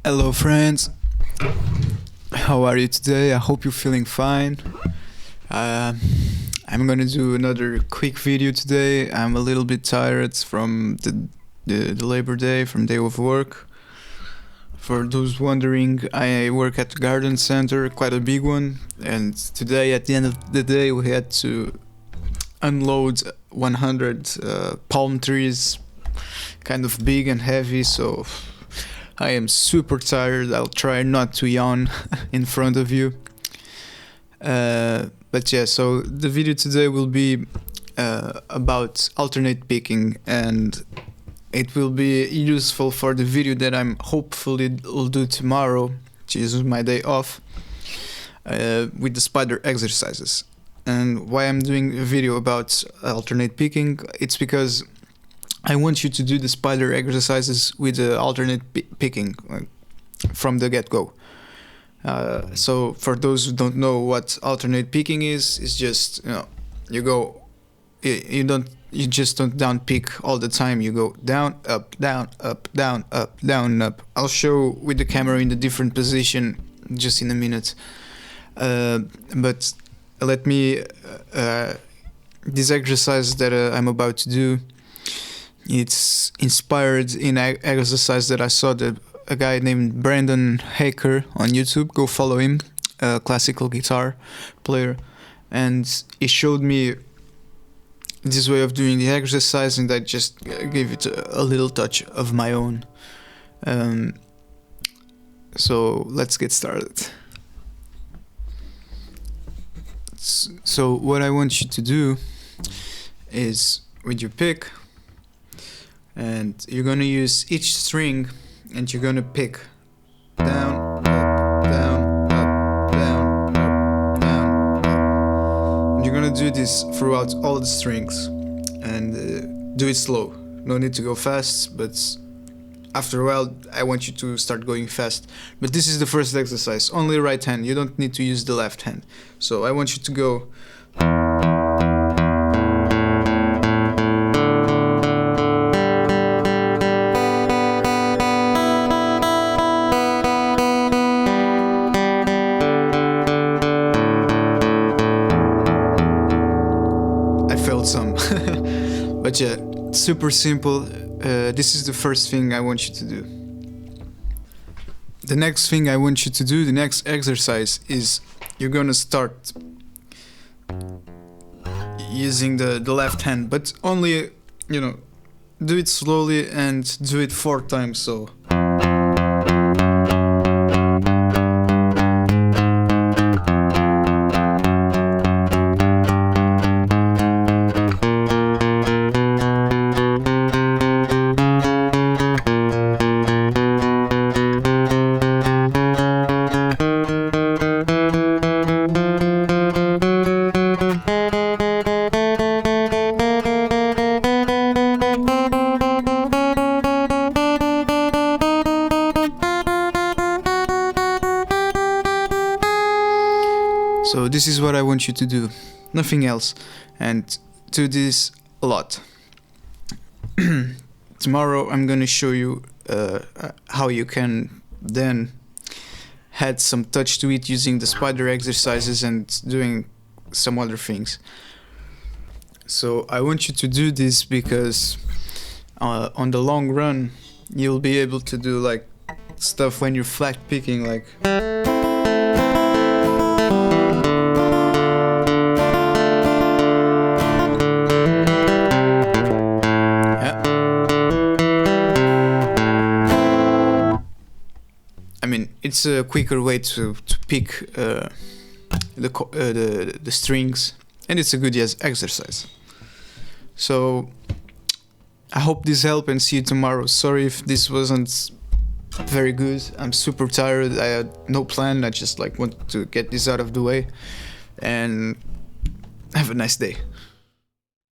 Hello friends, how are you today? I hope you're feeling fine. I'm gonna do another quick video today. I'm a little bit tired from the Labor Day, from day of work. For those wondering, I work at the garden center, quite a big one, and today at the end of the day we had to unload 100 palm trees, kind of big and heavy, so I am super tired. I'll try not to yawn in front of you. But yeah, so the video today will be about alternate picking, and it will be useful for the video that I'm hopefully will do tomorrow, which is my day off, with the spider exercises. And why I'm doing a video about alternate picking, it's because I want you to do the spider exercises with the alternate picking from the get-go. So for those who don't know what alternate picking is, it's just, you just don't down pick all the time. You go down, up, down, up, down, up, down, up. I'll show with the camera in the different position just in a minute. But let me this exercise that I'm about to do, it's inspired in an exercise that I saw that a guy named Brandon Haker on YouTube. Go follow him, a classical guitar player, and he showed me this way of doing the exercise, and I just gave it a little touch of my own. So let's get started. So what I want you to do is, with your pick, and you're gonna use each string, and you're gonna pick down, up, down, up, down, up, down, up. And you're gonna do this throughout all the strings, and do it slow. No need to go fast, but after a while I want you to start going fast. But this is the first exercise, only right hand. You don't need to use the left hand. So I want you to go. Some but yeah, super simple. This is the first thing I want you to do. The next thing I want you to do, the next exercise, is you're gonna start using the left hand, but only, do it slowly and do it 4 times. So So this is what I want you to do, nothing else, and do this a lot. Tomorrow I'm gonna show you how you can then add some touch to it using the spider exercises and doing some other things. So I want you to do this because on the long run you'll be able to do like stuff when you're flat picking, like it's a quicker way to pick the strings, and it's a good exercise. So I hope this helped, and see you tomorrow. Sorry if this wasn't very good. I'm super tired. I had no plan. I just wanted to get this out of the way, and have a nice day.